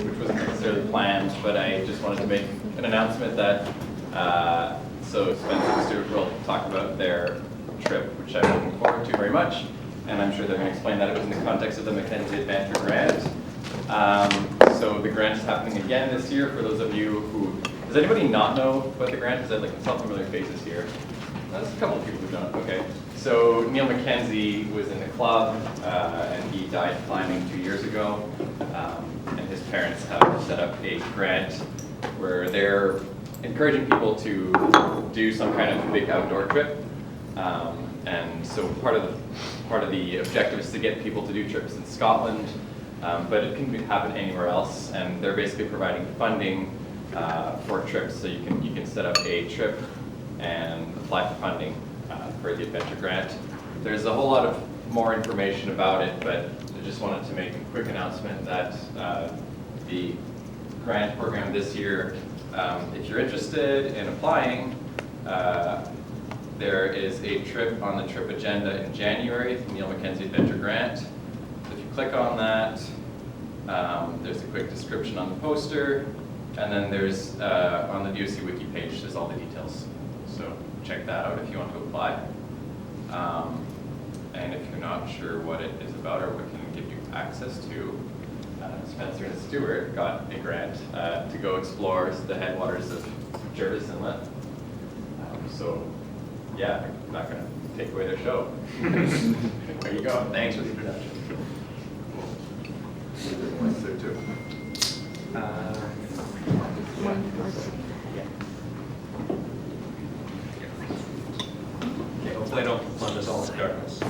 which wasn't necessarily planned, but I just wanted to make an announcement that so Spencer and Stuart will talk about their trip, which I'm looking forward to very much, and I'm sure they're going to explain that it was in the context of the Mackenzie Adventure Grant. So the grant is happening again this year. For those of you who, does anybody not know about the grant? Is that like some familiar faces here? There's a couple of people who don't. Okay. So Neil Mackenzie was in the club, and he died climbing 2 years ago. And his parents have set up a grant where they're encouraging people to do some kind of big outdoor trip. And so part of the objective is to get people to do trips in Scotland, but it can happen anywhere else. And they're basically providing funding for trips, so you can set up a trip and apply for funding for the Adventure Grant. There's a whole lot of more information about it, but I just wanted to make a quick announcement that the grant program this year, if you're interested in applying, there is a trip on the trip agenda in January, the Neil Mackenzie Adventure Grant. So if you click on that, there's a quick description on the poster, and then there's on the VOC wiki page, there's all the details. So check that out if you want to apply. And if you're not sure what it is about or what can give you access to, Spencer and Stuart got a grant to go explore the headwaters of Jervis Inlet. So yeah, I'm not going to take away their show. There you go. Thanks for the introduction. There too. Okay, hopefully I don't plunge us all into darkness.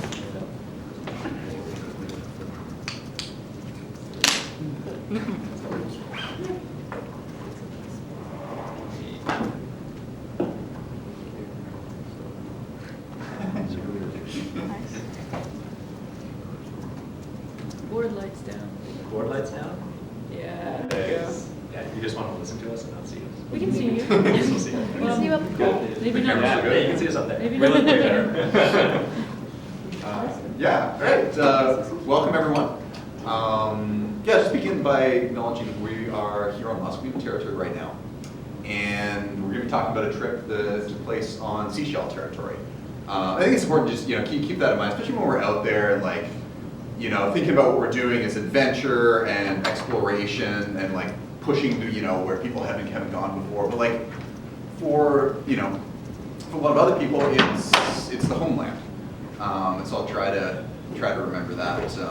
Board lights down. Board lights down? Yeah. Yes. Yeah, you just want to listen to us and not see us. We can see you. Yes, we'll see you. Well, See you up Good. maybe Yeah, not. yeah, you can see us up there. Maybe Way not. better. Yeah, great. Welcome everyone. Yeah, just begin by acknowledging we are here on Musqueam territory right now, and we're going to be talking about a trip that took place on shíshálh territory. I think it's important to just keep that in mind, especially when we're out there and thinking about what we're doing as adventure and exploration and pushing to where people haven't gone before. But for a lot of other people, it's the homeland. And so I'll try to remember that as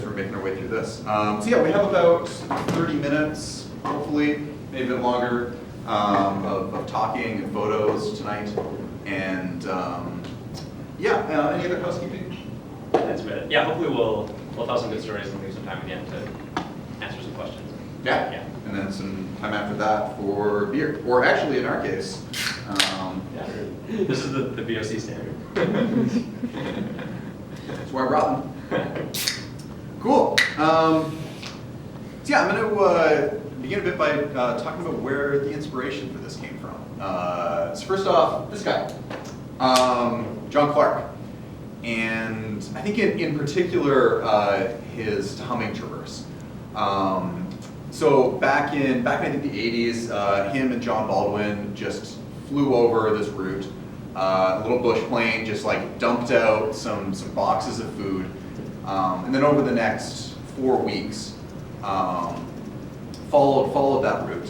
we're making our way through this. So yeah, we have about 30 minutes, hopefully, maybe a bit longer, of talking and photos tonight. And any other housekeeping? That's about it. Yeah, hopefully we'll tell some good stories and leave some time again to answer some questions. Yeah. Yeah. And then some time after that for beer, or actually in our case. Yeah. This is the VOC standard. That's why I brought them. Cool. So yeah, I'm going to begin a bit by talking about where the inspiration for this came from. So first off, this guy, John Clark. And I think in particular, his humming traverse. So back in I think the 80s, him and John Baldwin just flew over this route. A little bush plane just dumped out some boxes of food, and then over the next 4 weeks, followed that route,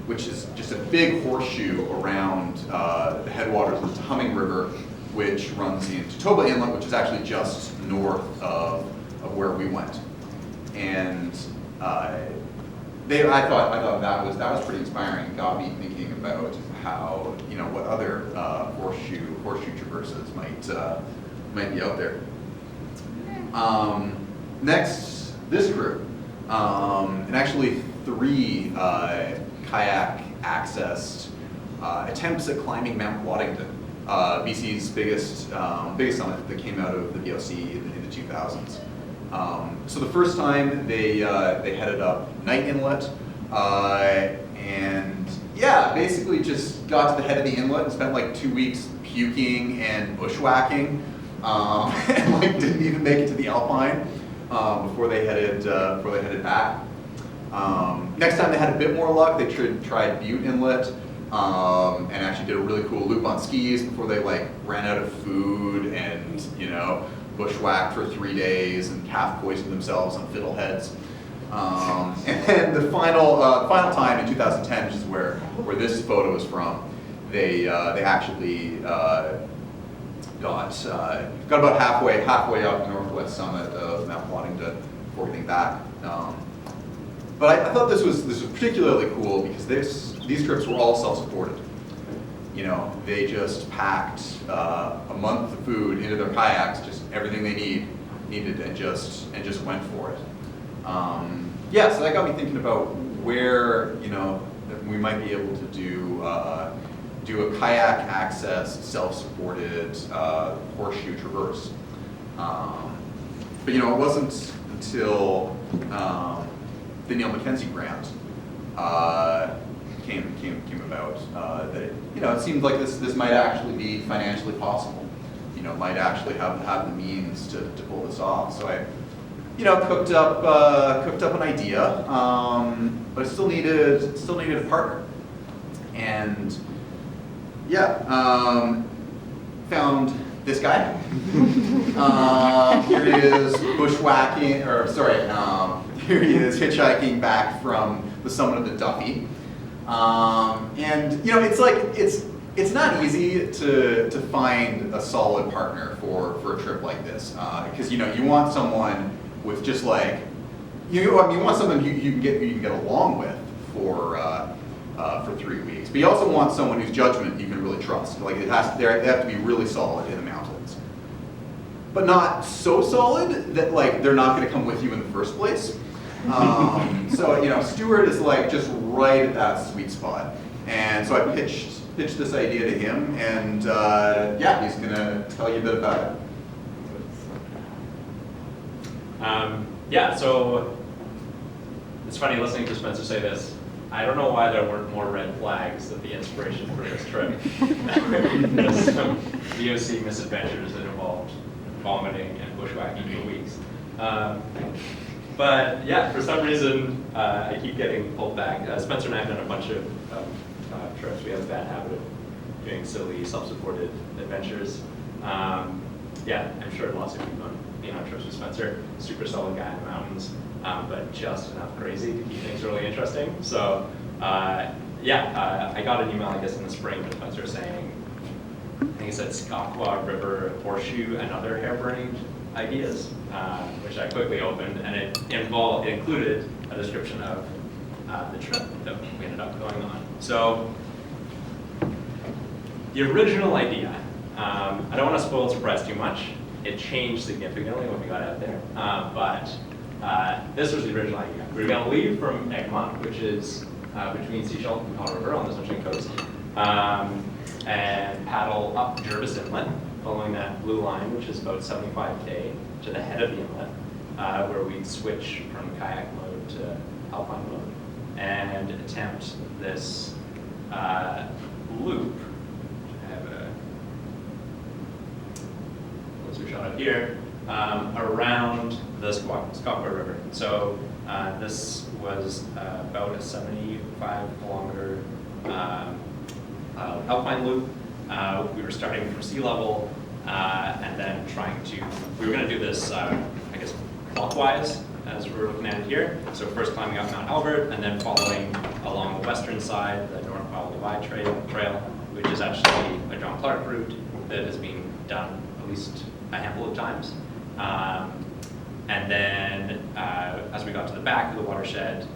which is just a big horseshoe around the headwaters of the Humming River, which runs into Toba Inlet, which is actually just north of where we went. And I thought that was pretty inspiring. It got me thinking about how what other horseshoe traverses might be out there. Next, this crew, and actually 3 kayak accessed attempts at climbing Mount Waddington, BC's biggest summit that came out of the VOC in the 2000s. So the first time they headed up Knight Inlet, and yeah, basically just got to the head of the inlet and spent 2 weeks puking and bushwhacking, and didn't even make it to the Alpine. before they headed back. Next time they had a bit more luck, they tried Butte Inlet and actually did a really cool loop on skis before they like ran out of food and bushwhacked for 3 days and calf poisoned themselves on fiddleheads. And then the final time in 2010, which is where this photo is from, they actually got about halfway up the northwest summit of Mount Waddington before getting back. But I thought this was particularly cool because these trips were all self-supported. They just packed a month of food into their kayaks, just everything they needed, and just went for it. Yeah, so that got me thinking about where that we might be able to do a kayak access self-supported horseshoe traverse. But it wasn't until the Neil Mackenzie grant came about that it seemed like this might actually be financially possible. Might actually have the means to pull this off. So I cooked up an idea, but I still needed a partner. And found this guy. Here he is bushwhacking, here he is hitchhiking back from the summit of the Duffy. And it's not easy to find a solid partner for a trip like this, because you want someone with just like you want someone you can get along with for 3 weeks, but you also want someone whose judgment you can really trust. Like they have to be really solid in the mountains, but not so solid that like they're not going to come with you in the first place. So Stuart is like just right at that sweet spot, and so I pitched this idea to him, and he's going to tell you a bit about it. So it's funny listening to Spencer say this. I don't know why there weren't more red flags at the inspiration for this trip. There's some VOC misadventures that involved vomiting and bushwhacking for weeks. But yeah, for some reason, I keep getting pulled back. Spencer and I have done a bunch of trips. We have a bad habit of doing silly, self-supported adventures. I'm sure lots of people have been on trips with Spencer. Super solid guy in the mountains, but just enough crazy to keep things really interesting. So I got an email, I guess, in the spring from Spencer saying, I think he said Skakwa River Horseshoe and other hair-burning ideas, which I quickly opened, and it included a description of the trip that we ended up going on. So the original idea, I don't want to spoil the surprise too much. It changed significantly when we got out there, but this was the original idea. We were going to leave from Egmont, which is between Shíshálh and Powell River on the Sunshine Coast, and paddle up Jervis Inlet, following that blue line, which is about 75K, to the head of the inlet, where we'd switch from kayak mode to alpine mode, and attempt this loop. I have a closer shot up here, around the Skakwa River. So this was about a 75 kilometer alpine loop. We were starting from sea level and then we were going to do this, clockwise, as we're looking at it here. So first climbing up Mount Albert, and then following along the western side, the North Powell Divide Trail, which is actually a John Clark route that has been done at least a handful of times. And then as we got to the back of the watershed,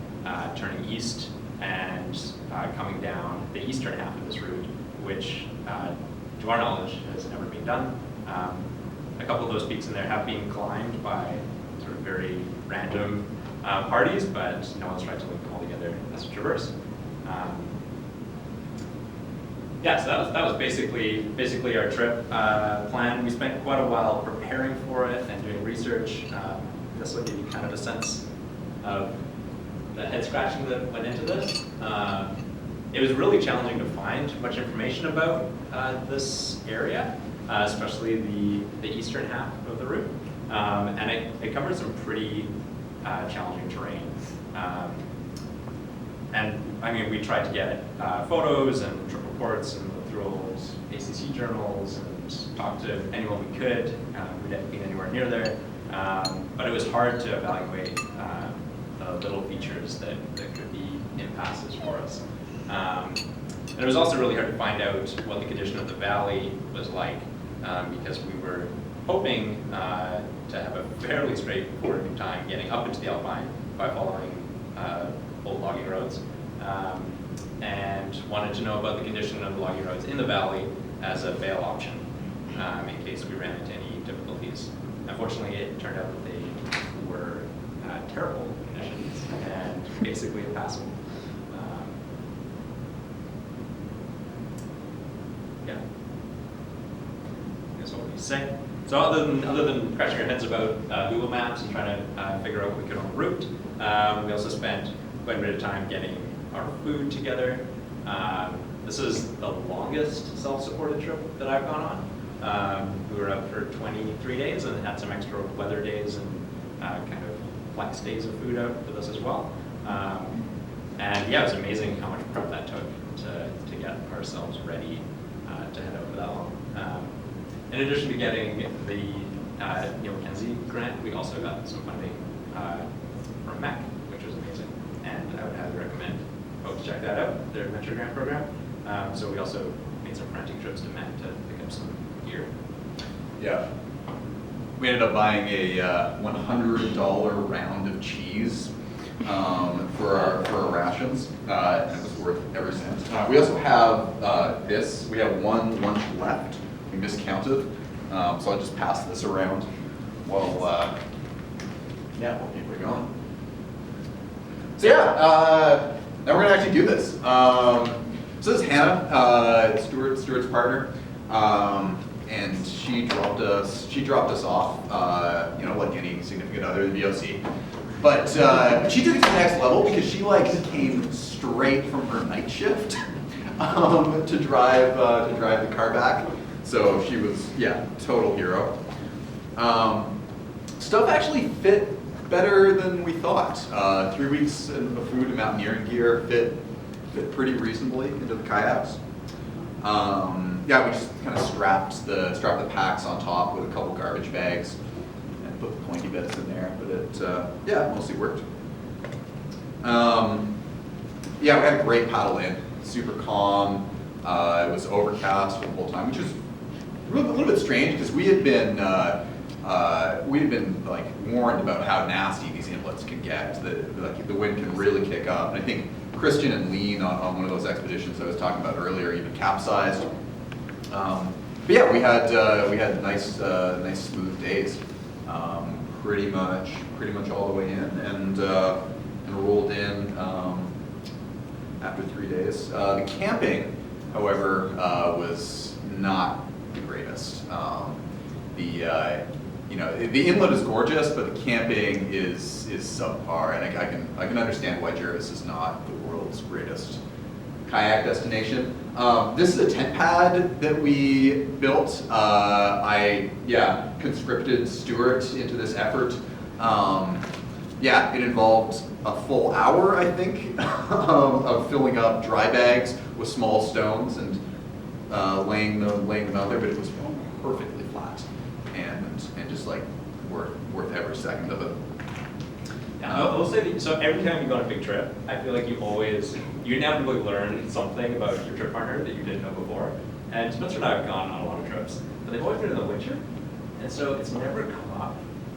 turning east and coming down the eastern half of this route, which to our knowledge has never been done. A couple of those peaks in there have been climbed by sort of very random parties, but no one's tried to link them all together as a traverse. So that was basically our trip plan. We spent quite a while preparing for it and doing research. This will give you kind of a sense of the head scratching that went into this. It was really challenging to find much information about this area, especially the eastern half of the route. And it covered some pretty challenging terrain. And I mean, we tried to get photos and trip reports and look through old ACC journals and talk to anyone we could. We didn't be anywhere near there. But it was hard to evaluate the little features that could be impasses for us. And it was also really hard to find out what the condition of the valley was like, because we were hoping to have a fairly straightforward time getting up into the Alpine by following old logging roads, and wanted to know about the condition of the logging roads in the valley as a bail option in case we ran into any difficulties. Unfortunately, it turned out that they were terrible conditions and basically impassable. Yeah. That's what we say. So other than scratching our heads about Google Maps and trying to figure out what we could on the route, we also spent quite a bit of time getting our food together. This is the longest self-supported trip that I've gone on. We were out for 23 days and had some extra weather days and kind of flex days of food out with us as well. And yeah, it was amazing how much prep that took to get ourselves ready to head out for that long. In addition to getting the Mackenzie grant, we also got some funding from MEC, which was amazing. And I would highly recommend folks check that out, their adventure grant program. So we also made some frantic trips to MEC to pick up some gear. Yeah. We ended up buying a $100 round of cheese for our rations, and it was worth every cent. We also have this. We have one lunch left. We miscounted, so I'll just pass this around while we'll keep it going. So yeah, now we're gonna actually do this. So this is Hannah, Stuart's partner, and she dropped us off, like any significant other in the VOC. But she took it to the next level because she came straight from her night shift to drive the car back. So she was, total hero. Stuff actually fit better than we thought. 3 weeks of food and mountaineering gear fit pretty reasonably into the kayaks. We just kind of strapped the packs on top with a couple garbage bags and put the pointy bits in there, but it mostly worked. We had a great paddle in, super calm. It was overcast for the whole time, which is a little bit strange because we had been warned about how nasty these inlets can get. The wind can really kick up, and I think Christian and Lean on one of those expeditions I was talking about earlier even capsized. We had nice smooth days, pretty much all the way in, and rolled in after 3 days. The camping, however, was not the greatest. The inlet is gorgeous, but the camping is subpar, and I can understand why Jervis is not the world's greatest kayak destination. This is a tent pad that we built. I conscripted Stuart into this effort. It involved a full hour, I think, of filling up dry bags with small stones and laying them out there, but it was perfectly flat and just worth every second of it. Yeah, I'll say that, so every time you go on a big trip, I feel like you inevitably learn something about your trip partner that you didn't know before. And Spencer and I have gone on a lot of trips, but they've always been in the winter, and so it's never come up.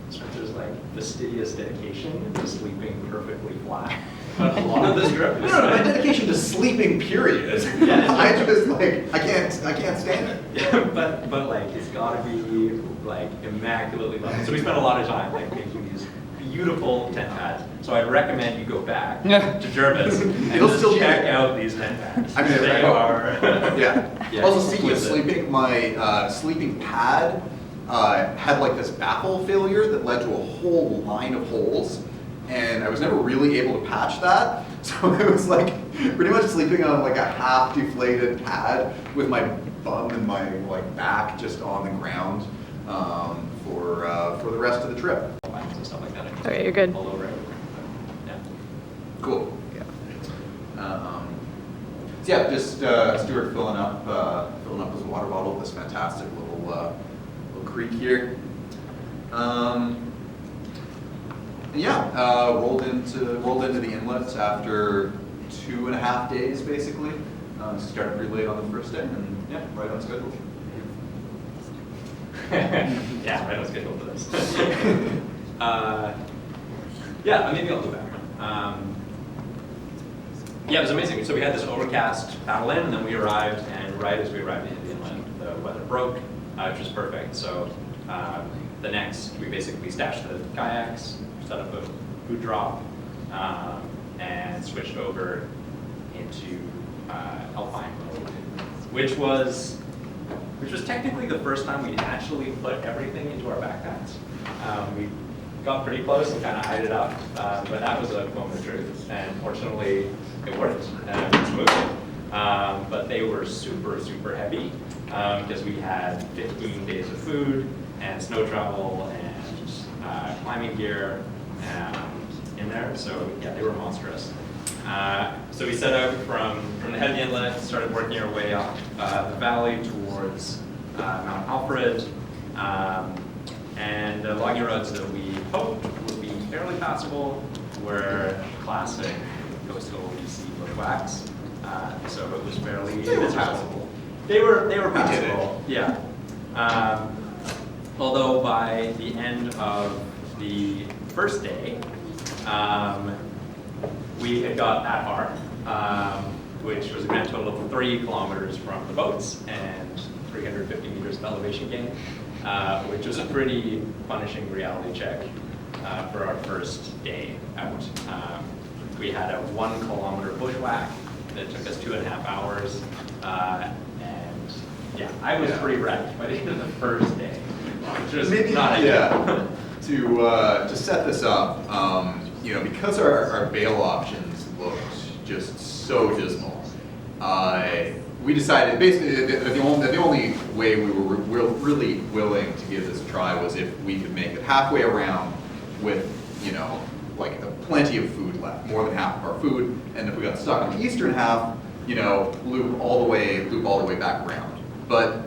Spencer's fastidious dedication to sleeping perfectly flat. But a lot of this trip is my dedication to sleeping, period. Yeah. I just I can't stand it. Yeah, but it's gotta be immaculately level. So we spent a lot of time making these beautiful tent pads. So I'd recommend you go back to Jervis and It'll just still check out these tent pads. I mean, they are. Yeah. Also, speaking of exquisite. sleeping, my sleeping pad had this baffle failure that led to a whole line of holes, and I was never really able to patch that. So it was pretty much sleeping on a half deflated pad with my bum and my back just on the ground for the rest of the trip. Lines and stuff like that. Okay, you're good. All over it. Yeah. Cool. So yeah, just Stuart filling up his water bottle with this fantastic little creek here. And yeah, rolled into the inlets after 2.5 days basically. Started pretty late on the first day, and yeah, right on schedule. Yeah, right on schedule for this. Yeah, maybe I'll go back. Yeah, it was amazing. So we had this overcast paddle in, and then we arrived, and right as we arrived into the inlet, the weather broke, which was perfect. So the next, we basically stashed the kayaks, set up a food drop, and switched over into alpine mode, which was technically the first time we'd actually put everything into our backpacks. We got pretty close and kind of eyed it up, but that was a moment of truth, and fortunately it worked, and it was moving. But they were super, super heavy, because we had 15 days of food, and snow travel, and climbing gear in there, so yeah, they were monstrous. So we set out from the head of the inlet, started working our way up the valley towards Mount Alfred, and the logging roads that we hoped would be fairly passable were classic coastal UBC bushwhacks. So it was fairly passable. They were We did it. passable, yeah. Although by the end of the first day, we had got that far, which was a grand total of 3 kilometers from the boats and 350 meters of elevation gain, which was a pretty punishing reality check for our first day out. We had a 1 kilometer bushwhack that took us 2.5 hours, and yeah, I was pretty wrecked by the end of the first day, which was not ideal. To set this up, because our bail options looked just so dismal, we decided basically that the only way we were really willing to give this a try was if we could make it halfway around with, like plenty of food left, more than half of our food, and if we got stuck on the eastern half, loop all the way back around. But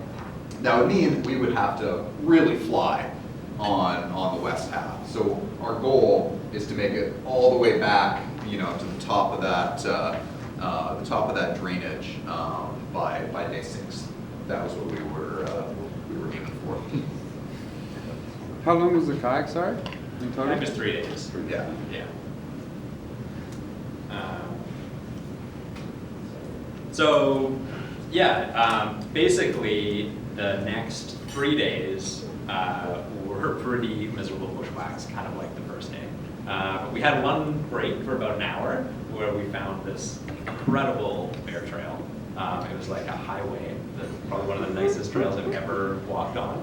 that would mean we would have to really fly on the west half. So our goal is to make it all the way back, to the top of that drainage by day 6. That was what we were aiming for. How long was the kayak, sorry? In total? Just 3 days. Yeah. Yeah. So, yeah, basically the next 3 days were pretty miserable bushwhacks, kind of like the first day. But we had one break for about an hour where we found this incredible bear trail. It was like a highway, probably one of the nicest trails I've ever walked on.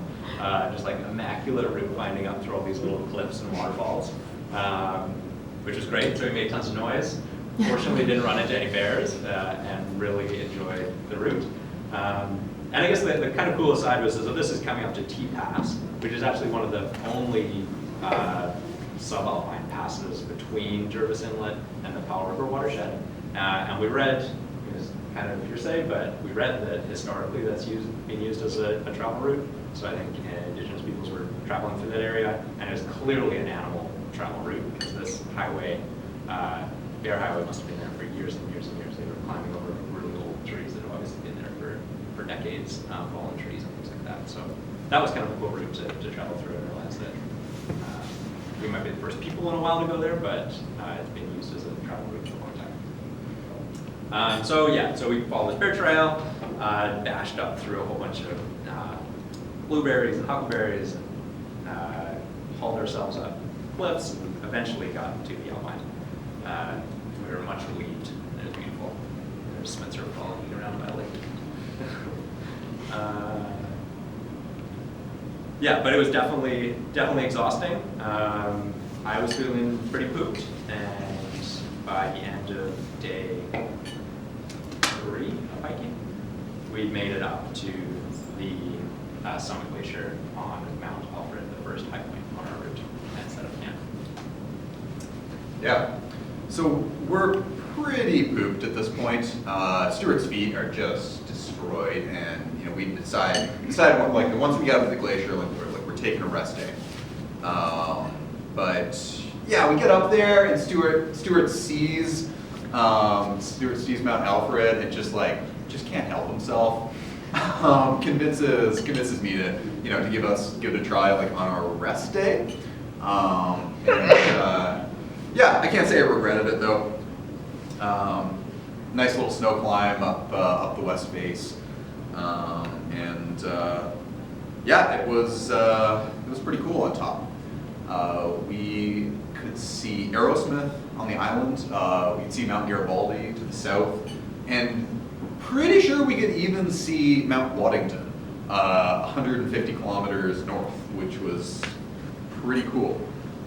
Just like immaculate route winding up through all these little cliffs and waterfalls, which was great. So we made tons of noise. Fortunately, didn't run into any bears and really enjoyed the route. And I guess the kind of cool aside was, so this is coming up to T-Pass, which is actually one of the only subalpine passes between Jervis Inlet and the Powell River watershed. And we read, it was kind of hearsay, but we read that historically that's being used as a travel route. So I think indigenous peoples were traveling through that area, and it was clearly an animal travel route, because this highway, bear highway, must have been there for years and years and years. They were climbing over really old trees that have obviously been there for decades, fallen trees and things like that. So that was kind of a cool route to travel through. I realized that we might be the first people in a while to go there, but it's been used as a travel route for a long time. So we followed this bear trail, dashed up through a whole bunch of blueberries and huckleberries, and hauled ourselves up cliffs, and eventually got to the alpine. We were much relieved, and it was beautiful. There's Spencer following around by a lake. Yeah, but it was definitely exhausting. I was feeling pretty pooped, and by the end of day 3 of hiking, we'd made it up to the Summit Glacier on Mount Alfred, the first high point on our route, and set up camp. Yeah. So we're pretty pooped at this point. Stuart's feet are just destroyed, and we decided like once we got up to the glacier, we're taking a rest day. But yeah, we get up there, and Stuart sees Mount Alfred, and just can't help himself. Convinces me to to give it a try on our rest day. Yeah, I can't say I regretted it though. Nice little snow climb up the west face, and yeah, it was pretty cool on top. We could see Aerosmith on the island. We could see Mount Garibaldi to the south, and pretty sure we could even see Mount Waddington, 150 kilometers north, which was pretty cool.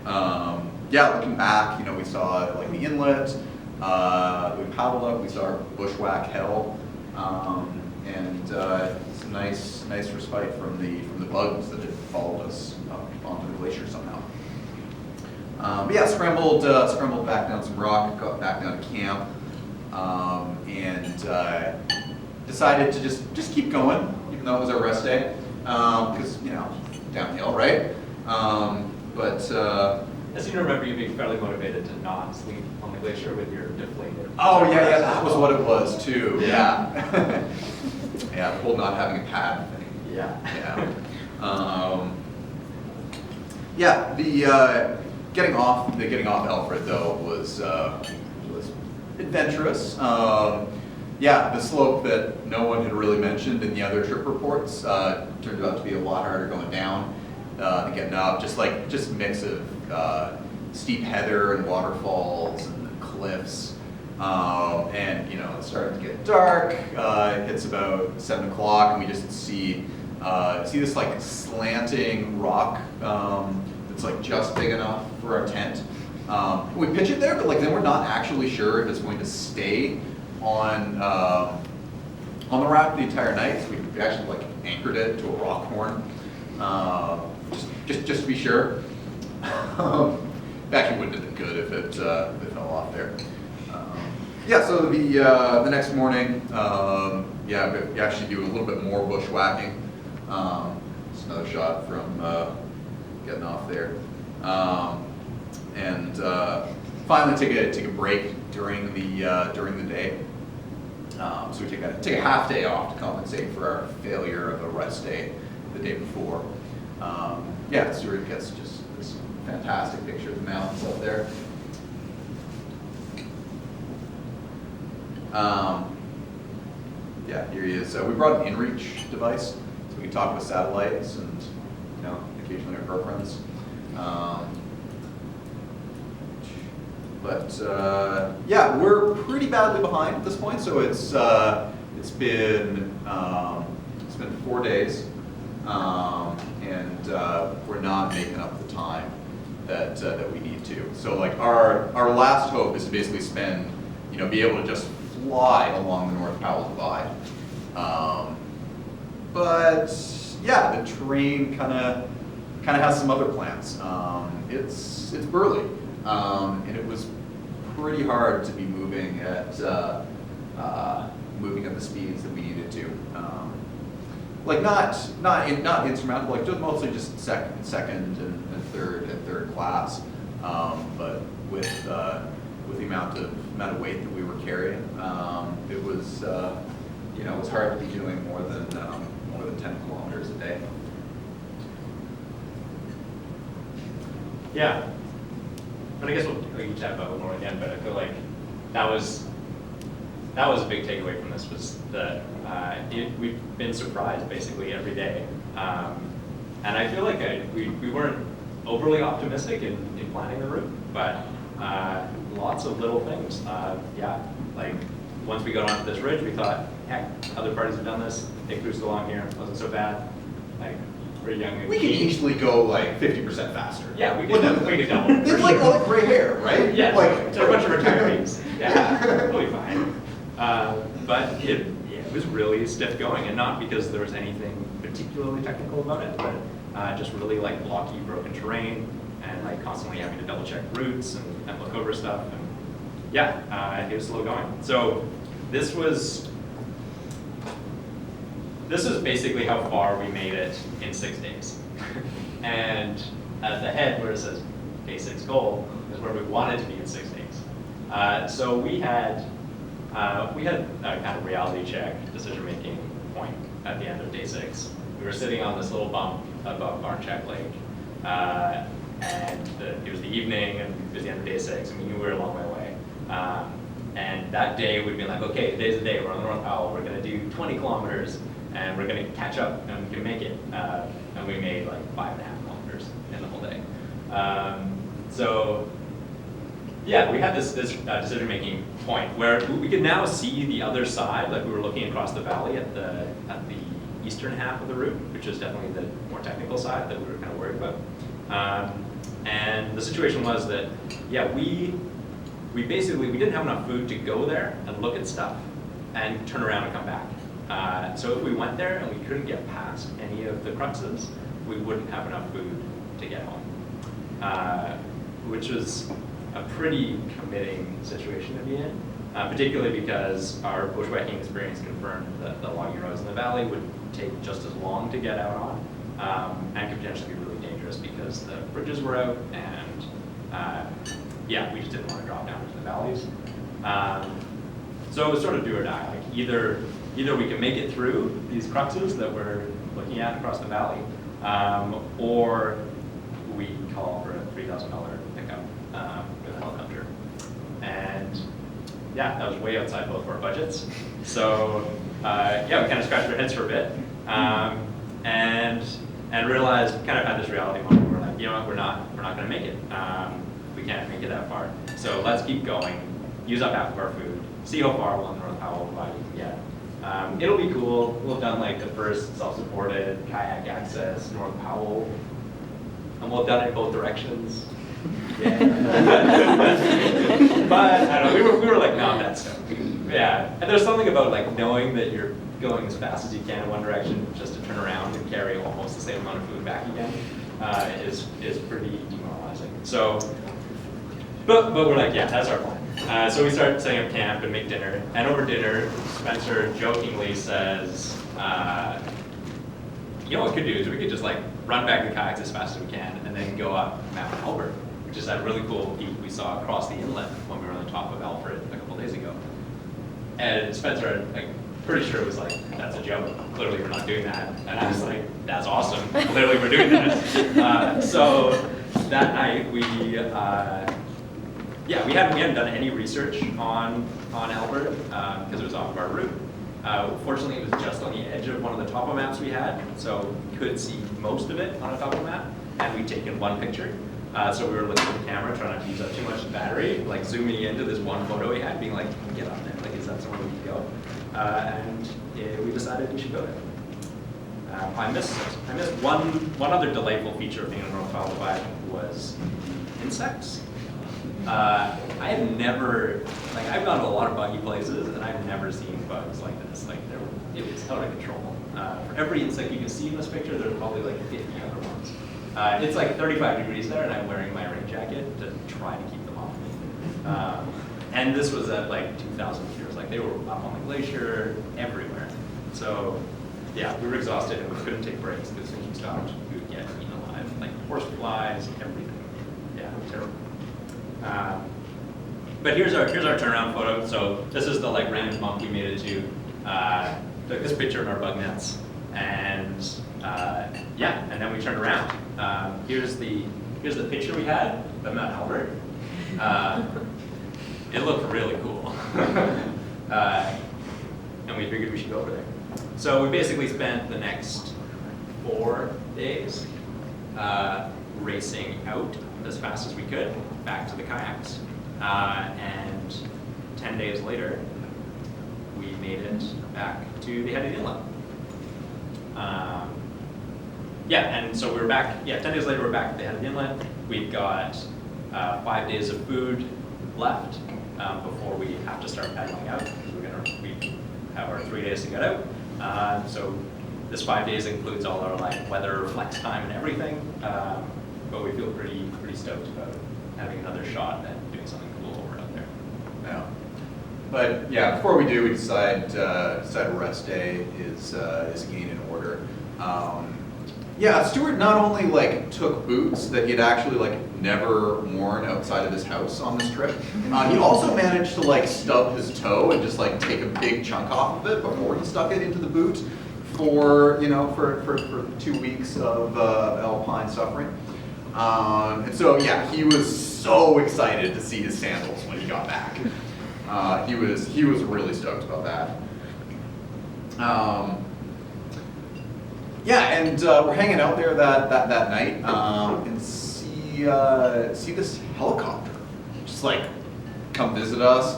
Yeah, looking back, we saw the inlet. We paddled up. We saw our bushwhack hell, and some nice respite from the bugs that had followed us up onto the glacier somehow. But yeah, scrambled back down some rock, got back down to camp, and decided to just keep going, even though it was our rest day, because downhill, right? But I seem to remember you being fairly motivated to not sleep on the glacier with your deflated. oh yeah, that was what it was too. Yeah, yeah, the whole not having a pad thing. Yeah. Yeah, the getting off Alfred though was adventurous. Yeah, the slope that no one had really mentioned in the other trip reports turned out to be a lot harder going down than getting up. Just a mix of steep heather and waterfalls and cliffs. And it started to get dark. It hits about 7 o'clock, and we just see this slanting rock that's just big enough for our tent. We pitch it there, but then we're not actually sure if it's going to stay on the raft the entire night. So we actually anchored it to a rock horn, just to be sure. It actually wouldn't have been good if it fell off there. Yeah, so the next morning, yeah, we actually do a little bit more bushwhacking. Just another shot from getting off there, and finally take a break during the day. So we take a half day off to compensate for our failure of a rest day the day before. Yeah, Stuart gets just this fantastic picture of the mountains up there. Yeah, here he is. We brought an inReach device, so we can talk with satellites and occasionally our girlfriends. Yeah, we're pretty badly behind at this point. So it's been 4 days, and we're not making up the time that we need to. So our last hope is to basically spend, be able to just fly along the North Powell Divide. But yeah, the terrain kind of has some other plans. It's burly, and it was pretty hard to be moving at the speeds that we needed to. Not insurmountable, just second and third class. But with the amount of weight that we were carrying, it was it was hard to be doing more than 10 kilometers a day. Yeah. But I guess we'll each have a more again, but I feel like that was a big takeaway from this, was that we've been surprised basically every day. And I feel like we weren't overly optimistic in planning the route, but lots of little things. Yeah, once we got onto this ridge, we thought, heck, other parties have done this. They cruised along here, it wasn't so bad. We're young and We can easily go 50% faster. Yeah, we could double. They have all the gray hair, right? Yeah, they're a bunch of retirees. Yeah, totally fine. But it was really stiff going, and not because there was anything particularly technical about it, but just really like blocky, broken terrain, and like constantly having to double check routes and look over stuff. And yeah, it was slow going. So this was basically how far we made it in 6 days. And at the head where it says day 6 goal is where we wanted to be in 6 days. So we had a kind of reality check, decision-making point at the end of day 6. We were sitting on this little bump above Barncheck Lake, and it was the evening, and it was the end of day 6, and we knew we were a long way away. And that day we'd been like, okay, today's the day, we're on the North Powell, we're gonna do 20 kilometers, and we're gonna catch up, and we can make it. And we made like 5.5 kilometers in the whole day. So yeah, we had this decision-making point where we could now see the other side, like we were looking across the valley at the eastern half of the route, which is definitely the more technical side that we were kind of worried about. And the situation was that, yeah, we didn't have enough food to go there and look at stuff and turn around and come back. So if we went there and we couldn't get past any of the cruxes, we wouldn't have enough food to get home, which was a pretty committing situation to be in, particularly because our bushwhacking experience confirmed that the logging roads in the valley would take just as long to get out on, and could potentially be really dangerous because the bridges were out, and yeah, we just didn't want to drop down into the valleys. So it was sort of do or die. Like either we can make it through these cruxes that we're looking at across the valley, or we call for a $3,000 pickup with a helicopter. And yeah, that was way outside both of our budgets. So yeah, we kind of scratched our heads for a bit, and realized, kind of had this reality moment where we're like, you know what, we're not going to make it. We can't make it that far. So let's keep going, use up half of our food, see how far along the North Powell Divide we can get. It'll be cool. We'll have done like the first self-supported kayak access North Powell, and we'll have done it in both directions. Yeah. But I don't know, we were like not that stoked. Yeah, and there's something about like knowing that you're going as fast as you can in one direction just to turn around and carry almost the same amount of food back again is pretty demoralizing. So, but we're like, yeah, that's our plan. So we start setting up camp and make dinner. And over dinner, Spencer jokingly says, you know what we could do is we could just like run back the kayaks as fast as we can and then go up Mount Albert, which is that really cool peak we saw across the inlet when we were on the top of Alfred a couple days ago. And Spencer, like, pretty sure was like, that's a joke. Clearly we're not doing that. And I was like, that's awesome. Clearly we're doing that. So that night we hadn't done any research on Albert because it was off of our route. Fortunately, it was just on the edge of one of the topo maps we had, so we could see most of it on a topo map, and we'd taken one picture. So we were looking at the camera, trying not to use up too much battery, like zooming into this one photo we had, being like, get on there, like, is that somewhere we could go? And we decided we should go there. I missed one other delightful feature of being on North Powell Divide was insects. I had never, like, I've gone to a lot of buggy places, and I've never seen bugs like this. Like, it was out of control. For every insect you can see in this picture, there's probably like 50 other ones. It's like 35 degrees there, and I'm wearing my rain jacket to try to keep them off me. And this was at like 2,000 meters. Like, they were up on the glacier, everywhere. So, yeah, we were exhausted, and we couldn't take breaks because when we stopped, we would get eaten alive. Like, horseflies, everything. Yeah, it was terrible. But here's our turnaround photo. So this is the like random bump we made it to. Took this picture of our bug nets, and yeah, and then we turned around. Here's the picture we had of Mount Albert. It looked really cool, and we figured we should go over there. So we basically spent the next 4 days racing out as fast as we could back to the kayaks, and 10 days later we made it back to the headed inlet. Yeah, and so we were back, 10 days later we're back at the headed inlet. We've got 5 days of food left before we have to start paddling out. have our 3 days to get out. So this 5 days includes all our like weather, flex time, and everything. But we feel pretty stoked about having another shot and doing something cool while we're out there. Yeah. But yeah, before we do, we decide a rest day is again in order. Yeah, Stuart not only like took boots that he'd actually like never worn outside of his house on this trip, he also managed to like stub his toe and just like take a big chunk off of it before he stuck it into the boot for, you know, for 2 weeks of alpine suffering. And so yeah, he was so excited to see his sandals when he got back. He was really stoked about that. Yeah, and we're hanging out there that night and see this helicopter just like come visit us.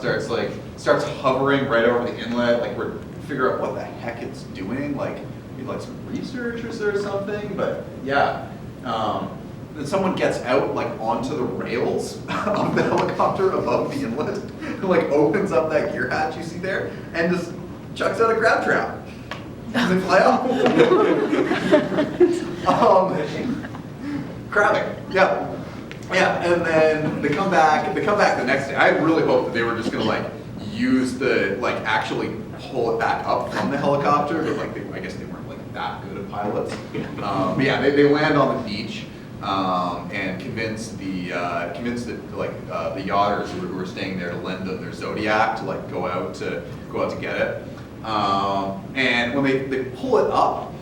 Starts hovering right over the inlet. Like we're figure out what the heck it's doing. Like maybe like some researchers or something. But yeah, then someone gets out like onto the rails of the helicopter above the inlet, and like opens up that gear hatch you see there, and just chucks out a crab trap. And they fly off. Crabbing, yeah. Yeah, and then they come back the next day. I really hoped that they were just gonna like use actually pull it back up from the helicopter, but like I guess they weren't like that good at pilots. But yeah, they land on the beach and convince the yachters who were staying there to lend them their Zodiac to like go out to get it. And when they pull it up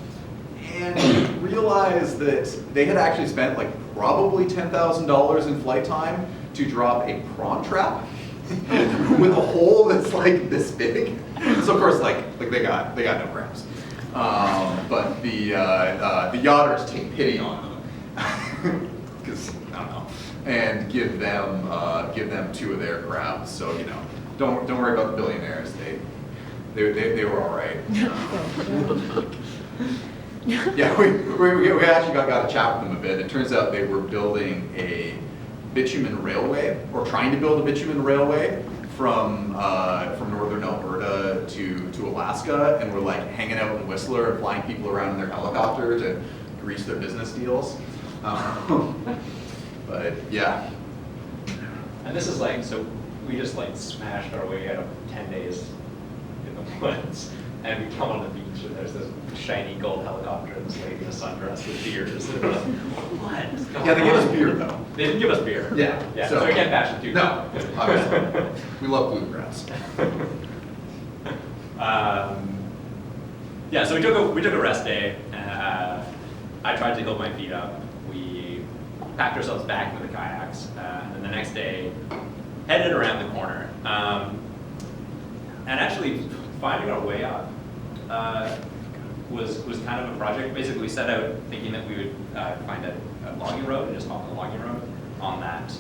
and realize that they had actually spent like probably $10,000 in flight time to drop a prawn trap with a hole that's like this big. So of course like they got no crabs. But the yachters take pity on them because I don't know, and give them 2 of their crabs. So you know, don't worry about the billionaires. They were all right. Yeah, we actually got to chat with them a bit. It turns out they were building a bitumen railway, or trying to build a bitumen railway from northern Alberta to Alaska, and were like hanging out in Whistler and flying people around in their helicopter to grease their business deals. But yeah. And this is like, so we just like smashed our way out of 10 days in the woods, and we come on the beach and there's this shiny gold helicopter and this lady in a sundress with beers. And we're like, what? Yeah, they gave us beer though. They didn't give us beer. Yeah. So we can't bash it too. No, obviously. We love bluegrass. Yeah, so we took a rest day. I tried to hold my feet up. We packed ourselves back into the kayaks, and then the next day headed around the corner. And actually finding our way up was kind of a project. Basically, we set out thinking that we would find a logging road and just hop the logging road on that,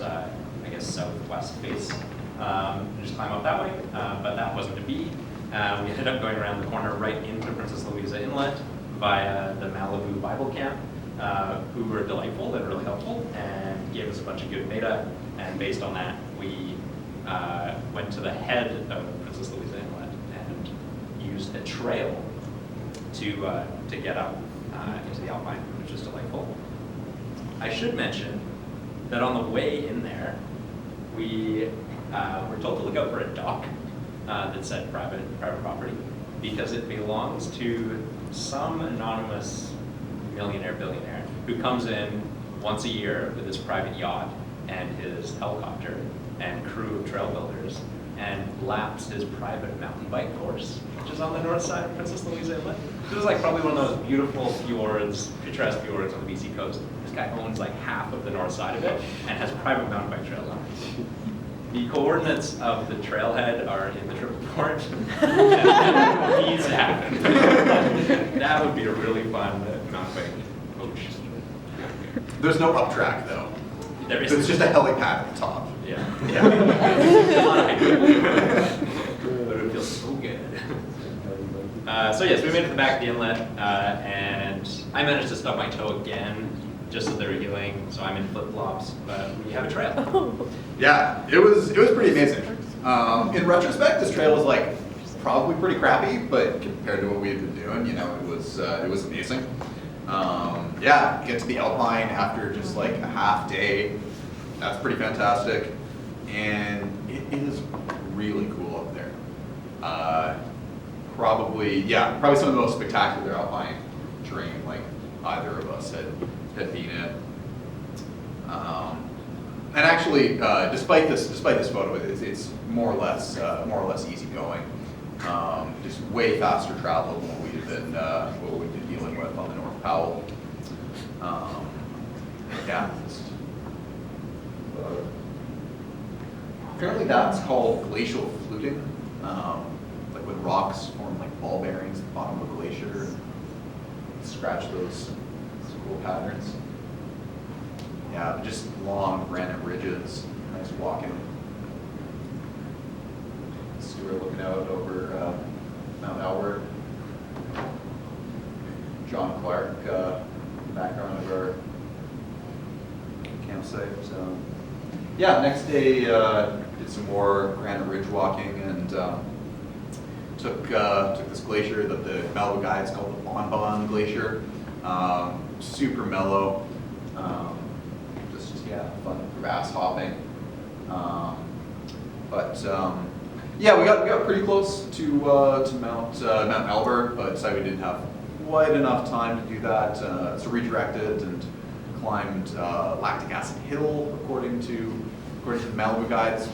I guess, southwest face, and just climb up that way. But that wasn't to be. We ended up going around the corner right into Princess Louisa Inlet via the Malibu Bible Camp, who were delightful and really helpful and gave us a bunch of good data. And based on that, we went to the head of Princess Louisa Inlet and used a trail to get up into the Alpine, which was delightful. I should mention that on the way in there, we were told to look out for a dock that said private property, because it belongs to some anonymous billionaire who comes in once a year with his private yacht and his helicopter and crew of trail builders and laps his private mountain bike course, which is on the north side of Princess Louisa Inlet. This is like probably one of those beautiful fjords, picturesque fjords on the BC coast. This guy owns like half of the north side of it and has private mountain bike trails on it. The coordinates of the trailhead are in the trip report. And needs to happen. That would be a really fun mountain bike coach. There's no up track though. There is. It's just a helipad at the top. Yeah. But it would feel so good. So yes, we made it to the back of the inlet, and I managed to stub my toe again, just as they were healing. So I'm in flip flops, but we have a trail. Yeah, it was pretty amazing. In retrospect, this trail is like probably pretty crappy, but compared to what we had been doing, you know, it was amazing. Yeah, get to the Alpine after just like a half day. That's pretty fantastic, and it is really cool up there. Probably some of the most spectacular Alpine terrain like either of us had been in. And actually, despite this photo, it's more or less easy going. Just way faster travel than what we've been dealing with on the North Powell. Apparently that's called glacial fluting, like when rocks form like ball bearings at the bottom of a glacier. Scratch those cool patterns. Yeah, but just long granite ridges, nice walking. Stuart looking out over Mount Albert. John Clark, background of our campsite. So, yeah, next day did some more granite ridge walking and took this glacier that the Malibu guides call the Bon Bon Glacier. Super mellow. Fun grass hopping. Yeah, we got pretty close to Mount Albert, but decided we didn't have quite enough time to do that, so redirected and climbed Lactic Acid Hill according to the Malibu guides.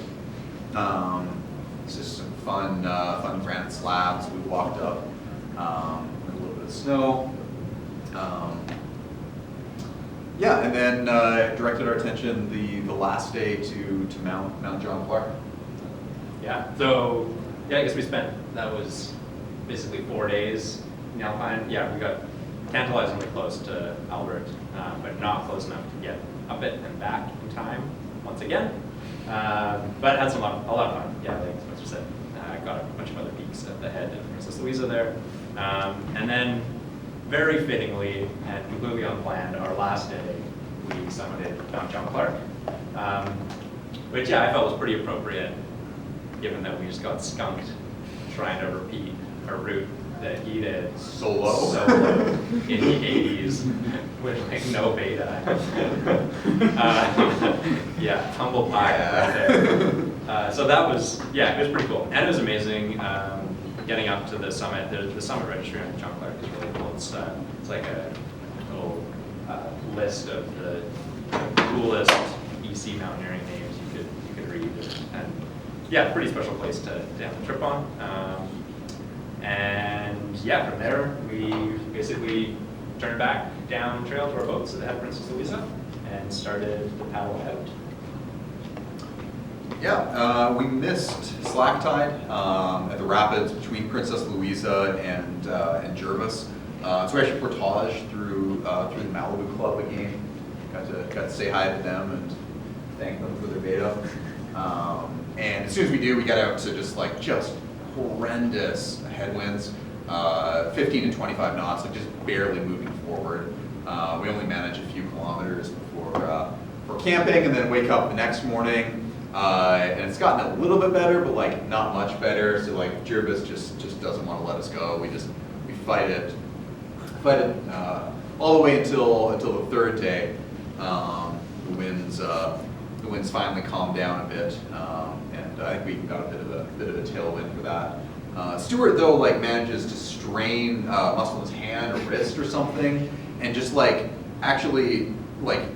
It's just some fun granite slabs. We walked up in a little bit of snow. Yeah, and then directed our attention the last day to Mount John Clark. Yeah, so, I guess that was basically 4 days in the Alpine. Yeah, we got tantalizingly close to Albert, but not close enough to get up it and back in time once again. But had a lot of fun. Yeah, like Spencer said, got a bunch of other peaks at the head of Princess Louisa there. And then, very fittingly and completely unplanned, our last day, we summited Mount John Clark, which I felt was pretty appropriate, given that we just got skunked trying to repeat a route that he did solo in the 80s with like no beta. Humble pie right there. So that was, it was pretty cool, and it was amazing. Getting up to the summit, the summit registry on John Clark is really cool. It's like a little list of the coolest EC mountaineering names you could read, and pretty special place to have a trip on. And from there we basically turned back down trail to our boats at the head of Princess Louisa and started the paddle out. Yeah, we missed slack tide at the rapids between Princess Louisa and Jervis. So we actually portaged through the Malibu Club again. Got to say hi to them and thank them for their beta. And as soon as we do, we got out to just horrendous headwinds, 15 to 25 knots, like just barely moving forward. We only managed a few kilometers before camping, and then wake up the next morning. And it's gotten a little bit better, but not much better. So Jervis just doesn't want to let us go. We fight it all the way until the third day. The winds finally calmed down a bit, and I think we got a bit of a tailwind for that. Stuart though manages to strain muscle in his hand or wrist or something, and just actually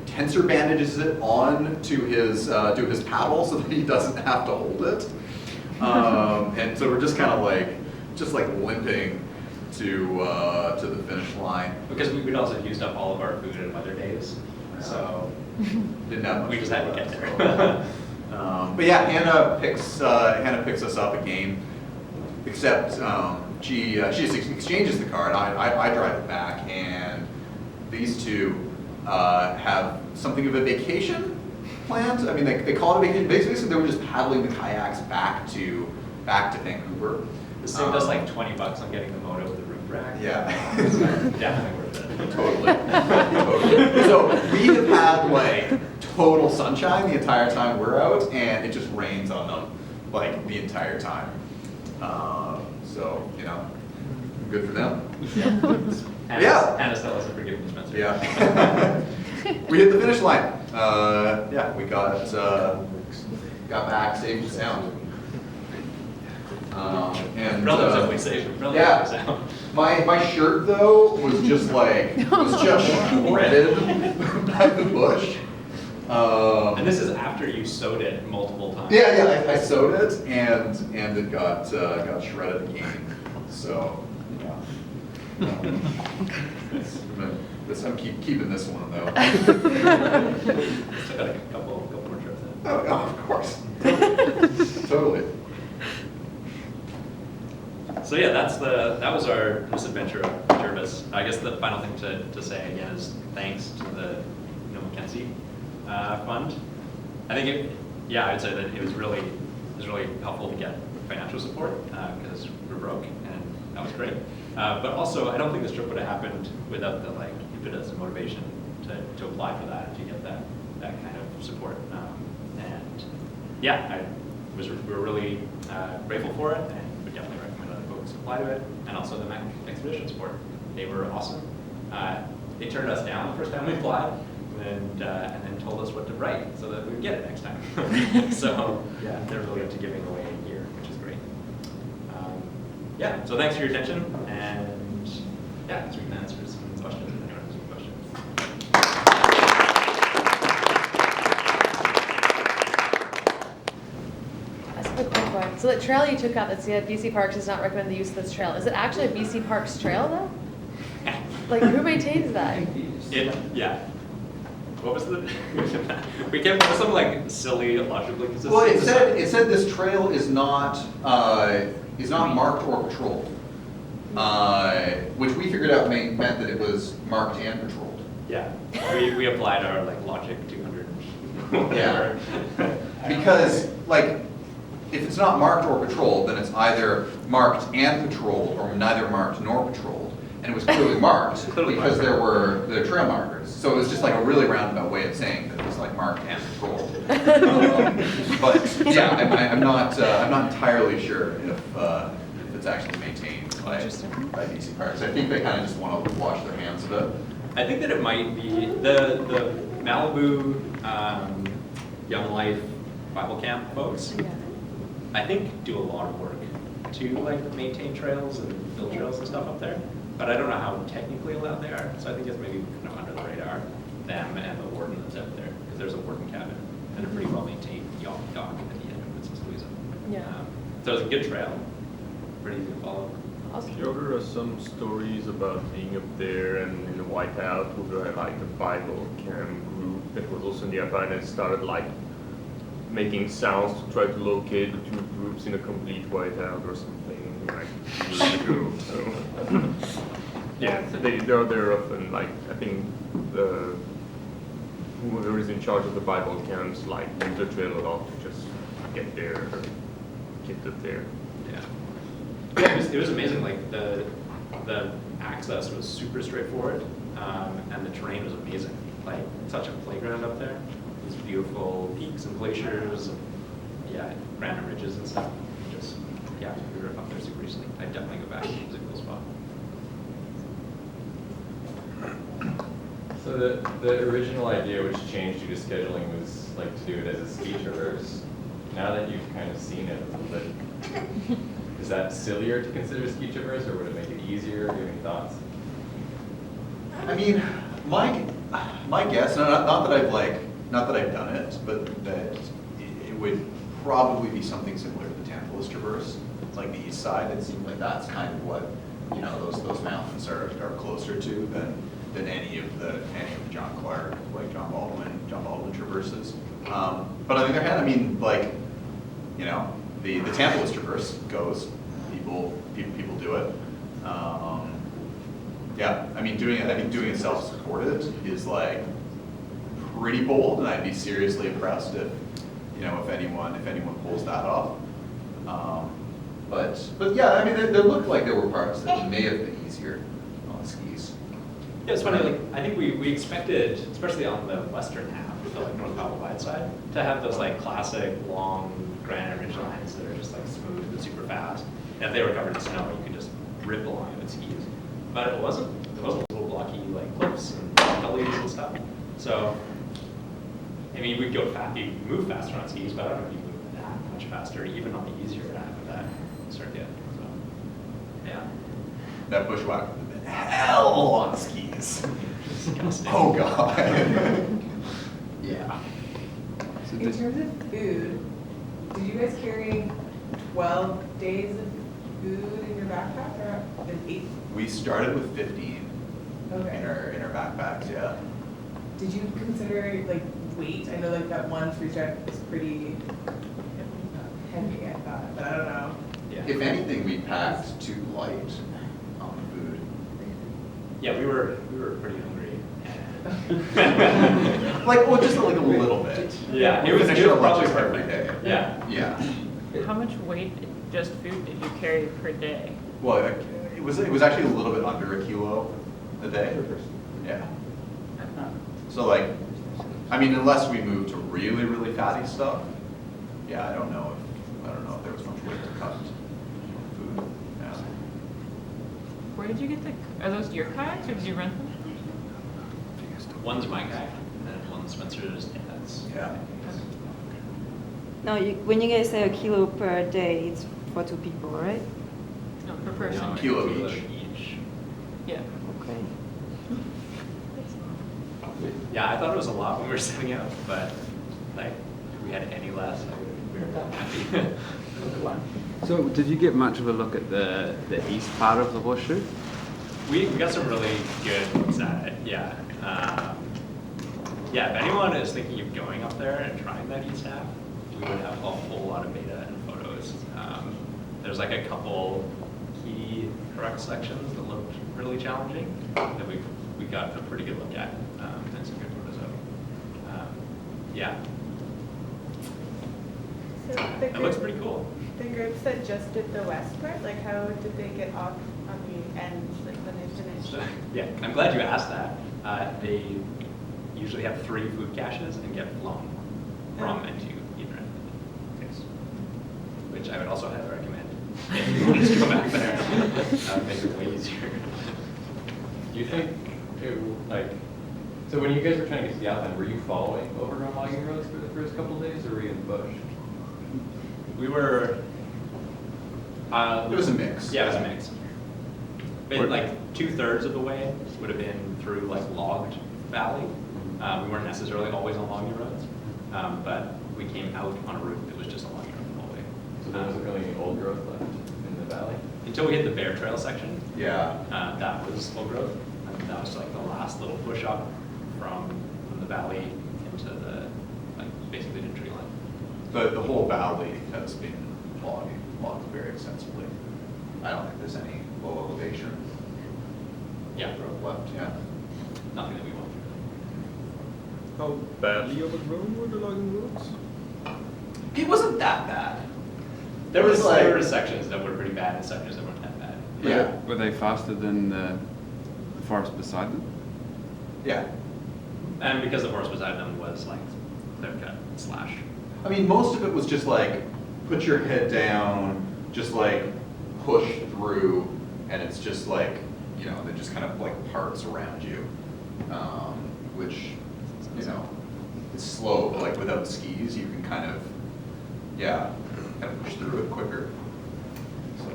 tensor bandages it on to his paddle so that he doesn't have to hold it. And so we're just kind of limping to the finish line. Because we'd also used up all of our food at other days, so didn't have much. We just had to get there. But yeah, Hannah picks us up again, except she just exchanges the car and I drive it back, and these two have something of a vacation planned. I mean, they call it a vacation. Basically, they were just paddling the kayaks back to Vancouver. This saved us $20 on getting the moto with the roof rack. Yeah. Definitely worth it. Totally. So we have had total sunshine the entire time we're out, and it just rains on them the entire time. So, you know, good for them. Hannah, Hannah still has a forgiveness, Spencer. Yeah. We hit the finish line. Yeah, we got back safe and sound. And Relatively safe. Relatively yeah. sound. My shirt though was just shredded by the bush. And this is after you sewed it multiple times. Yeah, I sewed it and it got shredded again. So yeah. I'm keeping this one though. Still got a couple more trips in. Oh, of course. Totally. So yeah, that was our misadventure of Jervis. I guess the final thing to say again is thanks to the Mackenzie fund. I think I would say that it was really helpful to get financial support because we're broke, and that was great. But also, I don't think this trip would have happened without the impetus and motivation to apply for that and to get that kind of support. And yeah, we were really grateful for it, and would definitely recommend other folks apply to it. And also the Mac Expedition support, they were awesome. They turned us down the first time we applied, and then told us what to write so that we would get it next time. So yeah, they're really into giving away a year, which is great. Yeah, so thanks for your attention, and yeah, so we can answer some questions if anyone has any questions. That's a quick one. So the trail you took out that said BC Parks does not recommend the use of this trail. Is it actually a BC Parks trail though? Like who maintains that? Yeah. What was the? We came up with some silly logical consistency. Well, it said this trail is not marked or patrolled, which we figured out meant that it was marked and patrolled. Yeah, we applied our logic 200. Yeah, because if it's not marked or patrolled, then it's either marked and patrolled, or neither marked nor patrolled. And it was clearly marked because there were the trail markers. So it was just a really roundabout way of saying that it was marked and patrolled. But yeah, I'm not entirely sure if it's actually maintained by BC Parks. I think they kind of just want to wash their hands of it. I think that it might be the Malibu Young Life Bible Camp folks. Yeah. I think do a lot of work to maintain trails and build trails and stuff up there. But I don't know how technically allowed they are, so I think it's maybe kind of under the radar, them and the warden that's out there, because there's a warden cabin and a pretty well-maintained dock at the end of Princess Louisa. Yeah. So it's a good trail, pretty easy to follow. Awesome. You heard some stories about being up there and in the whiteout with a Bible camp group that was also nearby and it started making sounds to try to locate the two groups in a complete whiteout or something years ago. So yeah, they're there often. I think whoever is in charge of the Bible camps use the trail a lot to just get up there. Yeah, it was amazing. The access was super straightforward, and the terrain was amazing. Such a playground up there. These beautiful peaks and glaciers, and random ridges and stuff. We were up there super recently. I'd definitely go back. It was a cool spot. So the original idea, which changed due to scheduling, was to do it as a ski traverse. Now that you've kind of seen it a little bit, is that sillier to consider a ski traverse, or would it make it easier? Do you have any thoughts? I mean, my guess, not that I've done it, but that it would probably be something similar to the Tantalus Traverse. It's the east side. It seems like that's kind of what those mountains are closer to than any of the John Clark, John Baldwin traverses. But on the other hand, I mean, the Tantalus Traverse goes. People do it. Yeah, I mean, I think doing it self-supported is pretty bold, and I'd be seriously impressed if anyone pulls that off. But yeah, I mean, there looked like there were parts that may have been easier on skis. Yeah, it's funny. I think we expected, especially on the western half, the North Powell Wide side, to have those classic long granite ridge lines that are just smooth and super fast. if they were covered in snow, you could just rip along with skis. But it wasn't little blocky like cliffs and gullies and stuff. So, I mean, we'd go fast, you move faster on skis, but I don't know if you move that much faster, even on the easier half of that circuit. So, yeah. That bushwhack would have been hell on skis. Disgusting. Oh, God. Yeah. So In did- terms of food, did you guys carry 12 days of food in your backpack or an 8? We started with 15 in Okay. our backpacks, yeah. Did you consider like weight? I know like that one freeze drive is pretty heavy, I thought, but I don't know. Yeah. If anything, we packed too light on the food. Yeah, we were pretty hungry. Like, well, just like a little bit. Yeah, We it was finished our probably lunches every perfect. day. Yeah. Yeah. How much weight, just food, did you carry per day? Well, it was actually a little bit under a kilo a day. Yeah. So like, I mean, unless we moved to really, really fatty stuff, yeah, I don't know if there was much weight to cut on food. Yeah. Where did you get are those your kayaks or did you rent them? One's my kayak, and one's Spencer's dad's. Yeah. No, when you guys say a kilo per day, it's for 2 people, right? No, per person. No, Kilo kilo each. Yeah. Okay. Yeah, I thought it was a lot when we were setting out, but like, if we had any less, we were happy. So did you get much of a look at the east part of the horseshoe? We got some really good looks at it, yeah. Yeah, if anyone is thinking of going up there and trying that east half, we would have a whole lot of data and photos. There's like a couple key correct sections that looked really challenging that we got a pretty good look at and some good photos of. Yeah, So the it looks group, pretty cool. the groups that just did the west part, like how did they get off on the ends, like when they finished? So, yeah, I'm glad you asked that. They usually have 3 food caches and get flown from and to either end. Yes. Which I would also highly recommend. If you want to go back there, make it way easier. Do you think, so when you guys were trying to get to the outline, were you following overgrown logging roads for the first couple of days, or were you in the bush? We were. It was a mix. Yeah, it was a mix. But like 2/3 of the way would have been through like logged valley. We weren't necessarily always on logging roads, but we came out on a route that was just a logging road the whole way. So there wasn't really any old growth left in the valley? Until we hit the bear trail section, Yeah. that was old growth. And that was like the last little push up from the valley into the, like basically the tree line. The whole valley has been logged very extensively. I don't think there's any low elevation Yeah, growth left, yeah. nothing that we want. How badly overgrown were the logging roads? It wasn't that bad. There It was like- there were sections that were pretty bad and sections that weren't that bad. Yeah. Were they faster than the forest beside them? Yeah. And because the forest beside them was like clear cut slash. I mean, most of it was just like, put your head down, just like push through, and it's just like, you know, they're just kind of like parts around you, which, you know, is slow, but like without skis, you can kind of, yeah, kind of push through it quicker. So,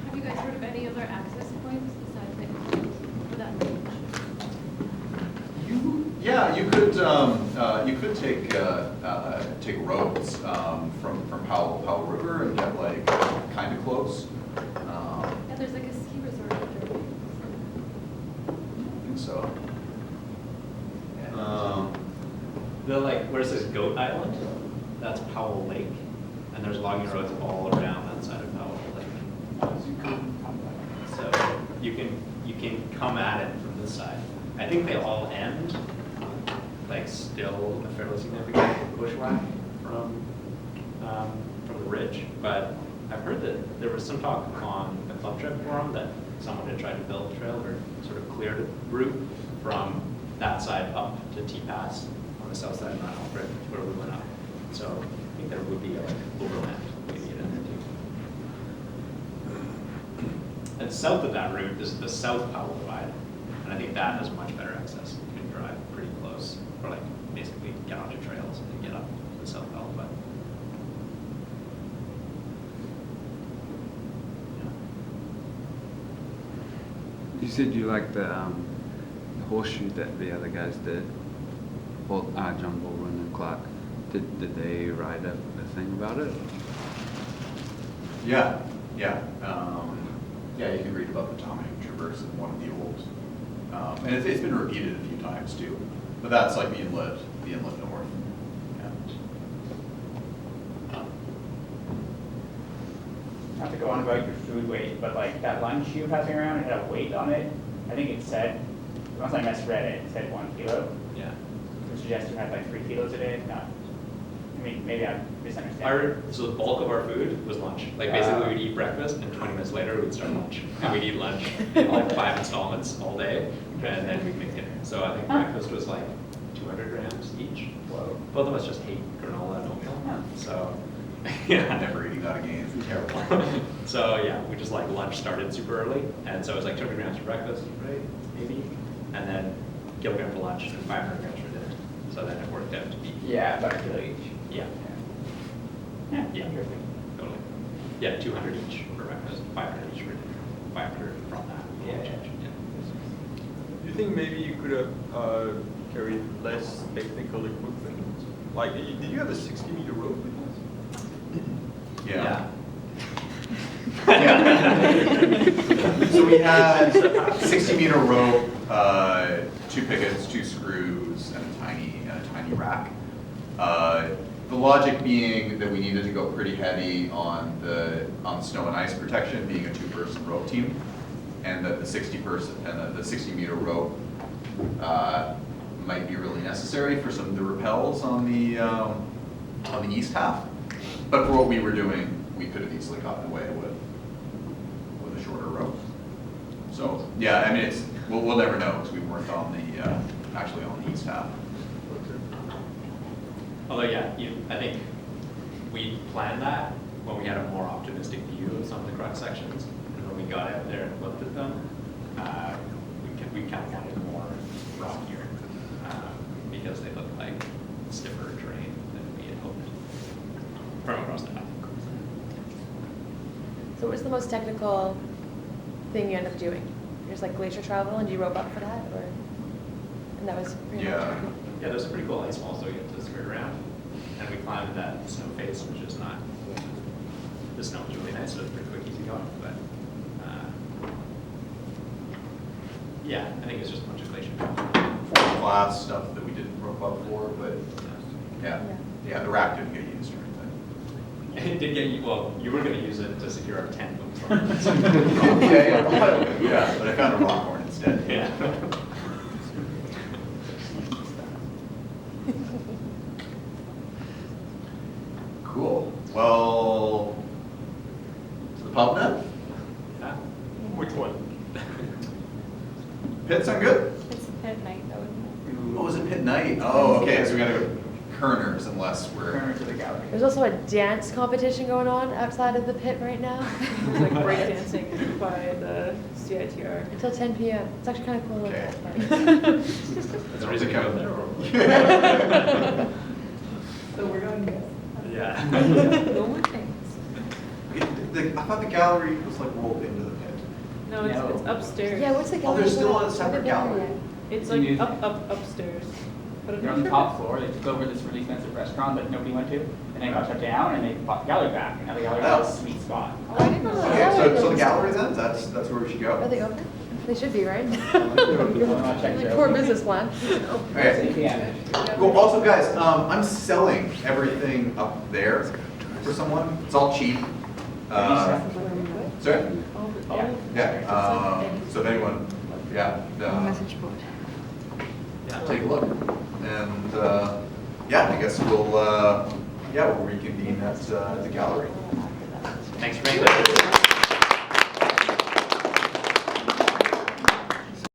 Have you guys heard of any other access points besides like for that range? you could take roads from Powell River and get like kind of close. Yeah, there's like a ski resort up there. I think so. The like where it says Goat Island, that's Powell Lake, and there's logging roads all around that side of Powell Lake. So you can come at it from this side. I think they all end like still a fairly significant bushwhack from the ridge, but I've heard that there was some talk on the club trip forum that someone had tried to build a trail or sort of cleared a route from that side up to T-Pass on the south side of Mount Alfred, where we went up. So I think there would be a like overland way to get in there too. then south of that route is the South Powell Divide, and I think that has much better access. You can drive pretty close, or like basically get onto trails and get up to the South Powell Divide. You said you liked the horseshoe that the other guys did, both John Baldwin and Clark. Did they write a thing about it? Yeah, yeah. Yeah, you can read about the Tommy Traverse in one of the old, and it's been repeated a few times too. But that's like the inlet north. Yeah. Not to go on about your food weight, but like that lunch you were passing around, it had a weight on it. I think it said, unless I misread it, it said 1 kilo. Yeah. Which suggests you had like 3 kilos a day. Not, I mean, maybe I'm misunderstanding. So the bulk of our food was lunch. Like basically we'd eat breakfast and 20 minutes later we'd start lunch. And we'd eat lunch in like 5 installments all day and then we'd make dinner. So I think breakfast was like 200 grams each. Whoa. Both of us just hate granola and oatmeal. So yeah. Never eating that again. It's terrible. So yeah, we just like lunch started super early. And so it was like 200 grams for breakfast, right? Maybe. And then kilogram for lunch and 500 grams for dinner. So then it worked out to be. Yeah, about a kilo each. Yeah. Yeah, Yeah, interesting. totally. Yeah, 200 each for breakfast, 500 each for dinner, 500 from that. Yeah. Do you think maybe you could have carried less technical equipment? Like, did you have a 60-meter rope with us? Yeah. Yeah. So we had 60-meter rope, 2 pickets, 2 screws, and a tiny rack. The logic being that we needed to go pretty heavy on the snow and ice protection, being a 2-person rope team, and that the 60-meter rope might be really necessary for some of the rappels on the east half. But for what we were doing, we could have easily gotten away with a shorter rope. So yeah, I mean, we'll never know because we weren't on the actually on the east half. Although yeah, I think we planned that when we had a more optimistic view of some of the crux sections. And when we got out there and looked at them, we kind of wanted more rockier because they looked like stiffer terrain than we had hoped from across the path. So what was the most technical thing you ended up doing? Just like glacier travel, and do you rope up for that, or? And that was pretty much it? Yeah, there's some pretty cool ice walls, so we get to skirt around. And we climbed that snow face, which is not, the snow was really nice, so it was pretty quick, easy going. But yeah, I think it's just a bunch of glacier travel. Fourth class stuff that we didn't rope up for, but yeah, the rack didn't get used or anything. It did get you, well, you were going to use it to secure our tent. Yeah, but I found a rock horn instead. Yeah. Cool. Well, to the pub then? Yeah. Which one? Pit sound good? It's at night, though, isn't Oh, is it pit night? Oh, okay, so we gotta go Kerners unless we're. Turn to the gallery. There's also a dance competition going on outside of the pit right now. It's like breakdancing by the CITR. Until 10 p.m. It's actually kind of cool. Okay. That's the reason we go there. So we're going to. Yeah. No more things. I thought the gallery was like rolled into the pit. No, it's upstairs. Yeah, what's the Oh, gallery? there's still called? a separate I haven't been gallery. there It's It's like amusing. upstairs. But I'm They're not on the sure. top floor. They took over this really expensive restaurant that nobody went to, and then it got shut down, and they bought the gallery back, and now the gallery has a sweet spot. Oh, I didn't know that. Okay, so the gallery then, that's where we should Are go. they open? They should be, right? Check Like it core out. business plan. Okay. Yeah. Well, also guys, I'm selling everything up there for someone. It's all cheap. Sorry? Yeah. Yeah, so if anyone, Message board. take a look. And, I guess we'll reconvene at the gallery. Thanks for making that.